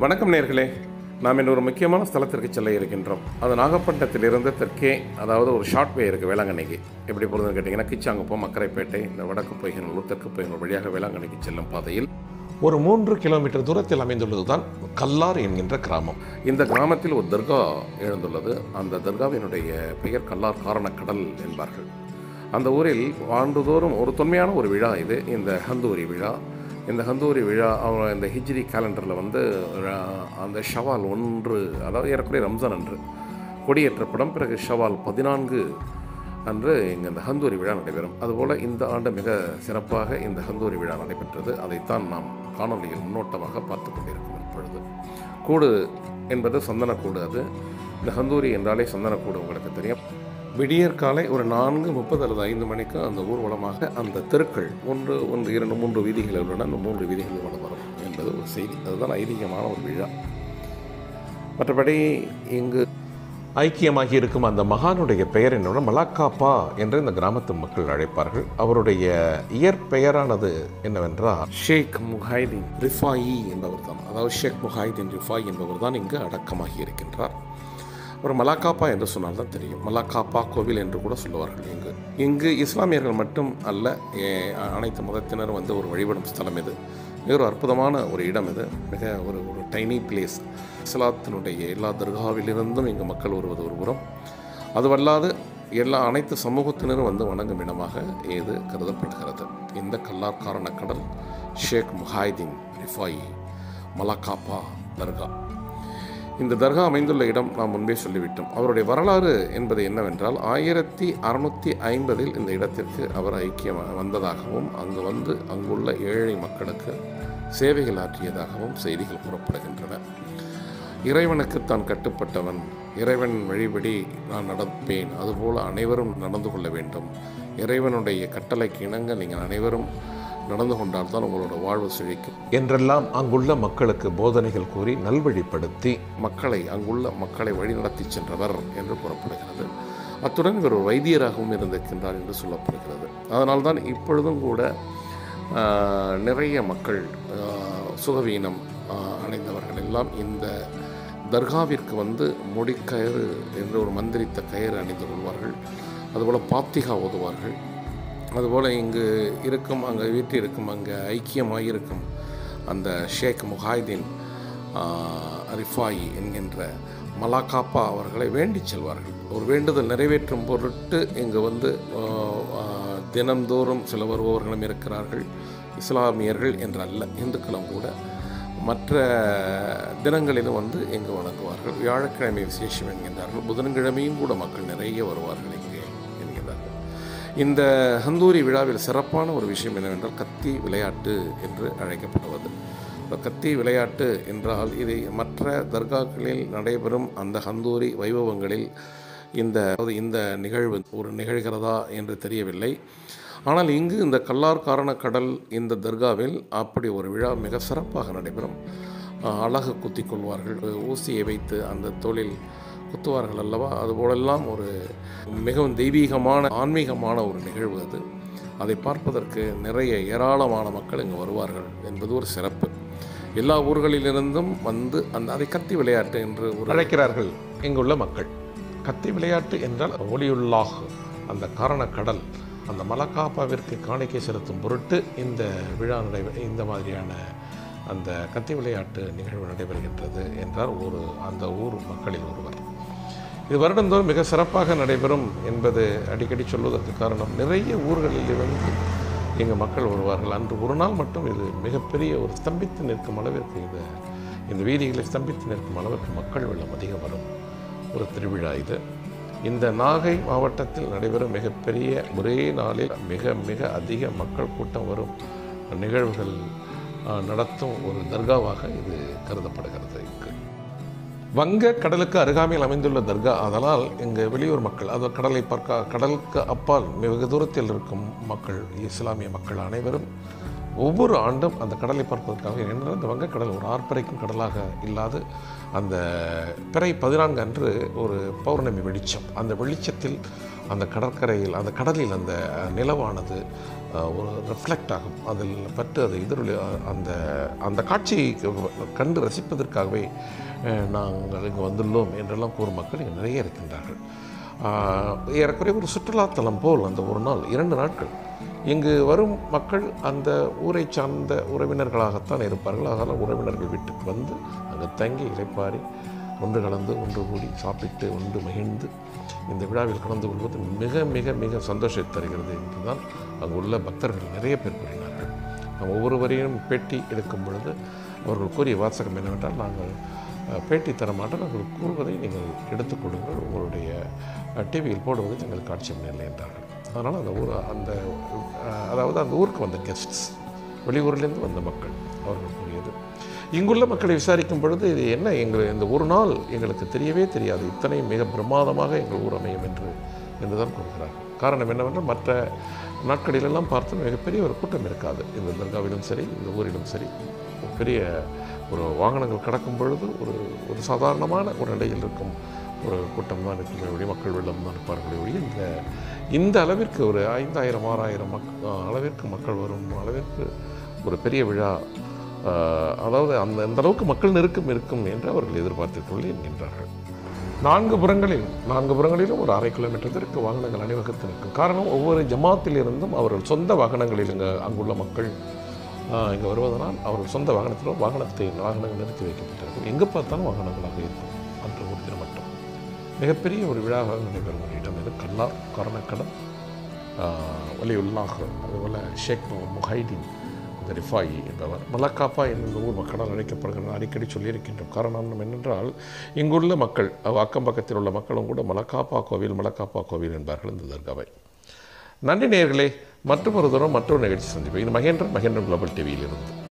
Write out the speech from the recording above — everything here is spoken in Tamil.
வணக்கம் நேர்களே, நாம் இன்னொரு முக்கியமான ஸ்தலத்திற்கு செல்ல இருக்கின்றோம். அது நாகப்பட்டினத்திலிருந்து தெற்கே, அதாவது ஒரு ஷார்ட் வே இருக்குது வேளாங்கண்ணிக்கு. எப்படி போகிறதுன்னு கேட்டிங்கன்னா, கிச்சாங்குப்பம், அக்கரைப்பேட்டை, இந்த வடக்கு பொய்கனூர், தெற்கு பொய்கனூர் வழியாக வேளாங்கண்ணிக்கு செல்லும் பாதையில் ஒரு 3 கிலோமீட்டர் தூரத்தில் அமைந்துள்ளது தான் கல்லார் என்கின்ற கிராமம். இந்த கிராமத்தில் ஒரு தர்கா எழுந்துள்ளது. அந்த தர்காவினுடைய பெயர் கல்லார் காரணக்கடல் என்பார்கள். அந்த ஊரில் ஆண்டுதோறும் ஒரு தொன்மையான ஒரு விழா இது, இந்த ஹந்தூரி விழா. இந்த ஹந்தூரி விழா இந்த ஹிஜ்ரி கேலண்டரில் அந்த ஷவால் 1, அதாவது ஏறக்குறைய ரம்ஜான் அன்று கொடியேற்றப்படும். பிறகு ஷவால் 14 அன்று இங்கே இந்த ஹந்தூரி விழா நடைபெறும். அதுபோல் இந்த ஆண்டு மிக சிறப்பாக இந்த ஹந்தூரி விழா நடைபெற்றது. அதைத்தான் நாம் காணொலியில் முன்னோட்டமாக பார்த்து கொண்டிருக்கிறோம். இப்பொழுது கூடு என்பது சந்தனக்கூடு. அது இந்த ஹந்தூரி என்றாலே சந்தனக்கூடு உங்களுக்கு தெரியும். விடியற்காலை ஒரு 4:30 அல்லது 5 மணிக்கு அந்த ஊர்வலமாக அந்த தெருக்கள் 1, 2, 3 வீதிகளில் உள்ளன. அந்த 3 வீதிகளில் வளம் வரும் என்பது ஒரு செய்தி. அதுதான் ஐதீகமான ஒரு விழா. மற்றபடி இங்கு ஐக்கியமாகி இருக்கும் அந்த மகானுடைய பெயர் என்னோட மலாக்காப்பா என்று இந்த கிராமத்து மக்கள் அழைப்பார்கள். அவருடைய இயற்பெயரானது என்னவென்றால் ஷேக் முஹைதீன் ரிஃபாயி என்பவர் தான். அதாவது ஷேக் முஹைதீன் ரிஃபாயி என்பவர் தான் இங்கு அடக்கமாகி இருக்கின்றார். ஒரு மலாக்காப்பா என்று சொன்னால் தான் தெரியும். மலாக்காப்பா கோவில் என்று கூட சொல்லுவார்கள். இங்கு இஸ்லாமியர்கள் மட்டும் அல்ல, அனைத்து மதத்தினரும் ஒரு வழிபடும் ஸ்தலம் இது. மிக ஒரு அற்புதமான ஒரு இடம் இது. மிக ஒரு டைனி பிளேஸ். இஸ்லாத்தினுடைய எல்லா தர்காவிலிருந்தும் இங்கு மக்கள் வருவது ஒரு புறம், அதுவல்லாது அனைத்து சமூகத்தினரும் வணங்கும் இடமாக இது கருதப்படுகிறது. இந்த கல்லார் காரணக்கடல் ஷேக் முஹைதீன் ரிஃபாயி மலாக்காப்பா தர்கா. இந்த தர்கா அமைந்துள்ள இடம் நாம் முன்பே சொல்லிவிட்டோம். அவருடைய வரலாறு என்பது என்னவென்றால், 1650 இந்த இடத்திற்கு அவர் ஐக்கியம் வந்ததாகவும் அங்குள்ள ஏழை மக்களுக்கு சேவைகள் ஆற்றியதாகவும் செய்திகள் கூறப்படுகின்றன. இறைவனுக்கு தான் கட்டுப்பட்டவன், இறைவன் வழிபடி நான் நடப்பேன், அதுபோல் அனைவரும் நடந்து கொள்ள வேண்டும், இறைவனுடைய கட்டளைக்கு இணங்க நீங்கள் அனைவரும் நடந்து கொண்டால்தான் உங்களோட வாழ்வு செழிக்கும் என்றெல்லாம் அங்குள்ள மக்களுக்கு போதனைகள் கூறி நல்வழிப்படுத்தி அங்குள்ள மக்களை வழிநடத்தி சென்றவர் என்று கூறப்படுகிறது. அத்துடன் இவர் ஒரு வைத்தியராகவும் இருந்திருக்கின்றார் என்று சொல்லப்படுகிறது. அதனால்தான் இப்பொழுதும் கூட நிறைய மக்கள் சுகவீனம் அடைந்தவர்கள் எல்லாம் இந்த தர்காவிற்கு முடிக்கயிறு என்று ஒரு மந்திரித்த கயிறு அணிந்து கொள்வார்கள். அதுபோல் பாத்திகா ஓதுவார்கள். அதுபோல் இங்கு இருக்கும், அங்கே வீட்டில் அங்கே ஐக்கியமாக இருக்கும் அந்த ஷேக் முஹைதீன் ரிஃபாயி என்கின்ற மலாக்காப்பா அவர்களை வேண்டி செல்வார்கள். ஒரு வேண்டுதல் நிறைவேற்றும் பொருட்டு இங்கு தினந்தோறும் சில வருபவர்களும் இருக்கிறார்கள். இஸ்லாமியர்கள் என்றல்ல, இந்துக்களும் கூட மற்ற தினங்களிலும் இங்கு வணங்குவார்கள். வியாழக்கிழமை விசேஷம் என்கின்றார்கள். புதன்கிழமையும் கூட மக்கள் நிறைய வருவார்கள் இங்கே என்கிறார்கள். இந்த ஹந்தூரி விழாவில் சிறப்பான ஒரு விஷயம் என்னவென்றால் கத்தி விளையாட்டு என்று அழைக்கப்படுவது. கத்தி விளையாட்டு என்றால் இதை மற்ற தர்காக்களில் நடைபெறும் அந்த ஹந்தூரி வைபவங்களில் இந்த நிகழ்வு நிகழ்கிறதா என்று தெரியவில்லை. ஆனால் இங்கு இந்த கல்லார் காரணக்கடல் இந்த தர்காவில் அப்படி ஒரு விழா மிக சிறப்பாக நடைபெறும். அழகு குத்தி கொள்வார்கள், ஊசியை வைத்து அந்த தோளில் குத்துவார்கள் அல்லவா. அதுபோலெல்லாம் ஒரு மிகவும் தெய்வீகமான ஆன்மீகமான ஒரு நிகழ்வு அது. அதை பார்ப்பதற்கு நிறைய ஏராளமான மக்கள் இங்கு வருவார்கள் என்பது ஒரு சிறப்பு. எல்லா ஊர்களிலிருந்தும் அதை கத்தி விளையாட்டு என்று அழைக்கிறார்கள் இங்குள்ள மக்கள். கத்தி விளையாட்டு என்றால் ஒலியுல்லாஹ், அந்த காரணக்கடல், அந்த மலாக்காப்பாவிற்கு காணிக்கை செலுத்தும் பொருட்டு இந்த விழா இந்த மாதிரியான அந்த கத்தி விளையாட்டு நிகழ்வு நடைபெறுகின்றது என்றார் அந்த ஊர் மக்களில் ஒருவர். இது வருடந்தோறும் மிக சிறப்பாக நடைபெறும் என்பது அடிக்கடி சொல்வதற்கு காரணம், நிறைய ஊர்களிலிருந்து இங்கு மக்கள் வருவார்கள். அன்று ஒரு நாள் மட்டும் இது மிகப்பெரிய ஒரு ஸ்தம்பித்து நிற்கும் அளவிற்கு இந்த வீதிகளை ஸ்தம்பித்து நிற்கும் அளவிற்கு மக்கள் வெள்ளம் அதிகம் வரும் ஒரு திருவிழா இது. இந்த நாகை மாவட்டத்தில் நடைபெறும் மிகப்பெரிய ஒரே நாளில் மிக மிக அதிக மக்கள் கூட்டம் வரும் நிகழ்வுகள் நடத்தும் ஒரு தர்காவாக இது கருதப்படுகிறது. வங்க கடலுக்கு அருகாமையில் அமைந்துள்ள தர்கா. அதனால் இங்கு வெளியூர் மக்கள், அது கடலுக்கு அப்பால் மிக தூரத்தில் இருக்கும் மக்கள், இஸ்லாமிய மக்கள் அனைவரும் ஒவ்வொரு ஆண்டும் அந்த கடலை பார்ப்பதற்காக, ஏனென்றால் அந்த வங்கக்கடல் ஒரு ஆர்ப்பரிக்கும் கடலாக இல்லாது அந்த பிறை 14 அன்று ஒரு பௌர்ணமி வெளிச்சம், அந்த வெளிச்சத்தில் அந்த கடற்கரையில் அந்த கடலில் அந்த நிலவானது ஒரு ரிஃப்ளெக்ட் ஆகும். அதில் பட்டு அது எதிரொலி அந்த அந்த காட்சியை கண்டு ரசிப்பதற்காகவே நாங்கள் இங்கே வந்துள்ளோம் என்றெல்லாம் கூறும் மக்கள் இங்கே நிறைய இருக்கின்றார்கள். ஏறக்குறைய ஒரு சுற்றுலாத்தலம் போல் அந்த ஒரு நாள் 2 நாட்கள் இங்கு வரும் மக்கள் அந்த ஊரை சார்ந்த உறவினர்களாகத்தான் இருப்பார்கள். அதனால் உறவினர்கள் வீட்டுக்கு வந்து அங்கே தங்கி இளைப்பாரி ஒன்று கலந்து ஒன்று கூடி சாப்பிட்டு ஒன்று மகிழ்ந்து இந்த விழாவில் கலந்து கொள்வது மிக மிக மிக சந்தோஷத்தை தருகிறது என்று தான் அங்கு உள்ள பக்தர்கள் நிறைய பேர் கூறினார்கள். நாம் ஒவ்வொருவரையும் பேட்டி எடுக்கும் பொழுது அவர்கள் கூறிய வாசகம் என்னவென்றால், நாங்கள் பேட்டி தர மாட்டோம், நாங்கள் கூறுவதை நீங்கள் எடுத்துக்கொள்ளுங்கள், உங்களுடைய டிவியில் போடுவதை எங்கள் காட்சியம் இல்லை என்றார்கள். அதனால் அந்த ஊர் அதாவது அந்த ஊருக்கு வந்த கெஸ்ட்ஸ், வெளியூரிலிருந்து வந்த மக்கள் அவர்கள் கூறியது. இங்குள்ள மக்களை விசாரிக்கும் பொழுது இது என்ன, இந்த ஒரு நாள் எங்களுக்கு தெரியவே தெரியாது, இத்தனை மிக பிரமாதமாக எங்கள் ஊர் அமையும் என்று தான் கூறுகிறார்கள். காரணம் என்னவென்றால், மற்ற நாட்களிலெல்லாம் பார்த்து மிகப்பெரிய ஒரு கூட்டம் இருக்காது. இந்த தர்காவிலும் சரி, இந்த ஊரிலும் சரி, பெரிய ஒரு வாகனங்கள் கடக்கும் பொழுது ஒரு சாதாரணமான ஒரு நிலையில் இருக்கும் ஒரு கூட்டம் தான் இருக்கிற மக்கள் வெள்ளம் தான் இருப்பார்கள் ஒழிய இந்த அளவிற்கு ஒரு 5000 6000 அளவிற்கு மக்கள் வரும் அளவிற்கு ஒரு பெரிய விழா, அதாவது அந்த அளவுக்கு மக்கள் நெருக்கம் இருக்கும் என்று அவர்கள் எதிர்பார்த்திருக்கவில்லை என்கின்றார்கள். 4 புறங்களிலும் ஒரு 1/2 கிலோமீட்டருக்கு வாகனங்கள் அணிவகுத்து நிற்கும். காரணம், ஒவ்வொரு ஜமாத்திலிருந்தும் அவர்கள் சொந்த வாகனங்களில் அங்குள்ள மக்கள் இங்கே வருவதனால் அவர்கள் சொந்த வாகனங்கள் நிறுத்தி வைக்கப்பட்டிருக்கும். எங்கே பார்த்தாலும் வாகனங்களாக இருக்கும். அன்று ஒரு தினம் மட்டும் மிகப்பெரிய ஒரு விழாவாக நடைபெறும் இடம் இது கரணக்கடல் வலியுல்லாஹ். அதுபோல் ஷேக் முஹைதீன் ரிஃபாயி என்பவர் மலக்காப்பா என்ற ஊர் மக்களால் அழைக்கப்படுகிற அடிக்கடி சொல்லியிருக்கின்றோம். காரணம் என்னென்றால், இங்குள்ள மக்கள் அக்கம் பக்கத்தில் உள்ள மக்களும் கூட மலக்காப்பா கோவில் என்பார்கள் இந்த தர்காவை. நன்றி நேயர்களே. மற்றொரு தூரம் மற்றொரு நிகழ்ச்சி சந்திப்போம். இது மகேந்திரன் குளோபல் டிவியிலிருந்து.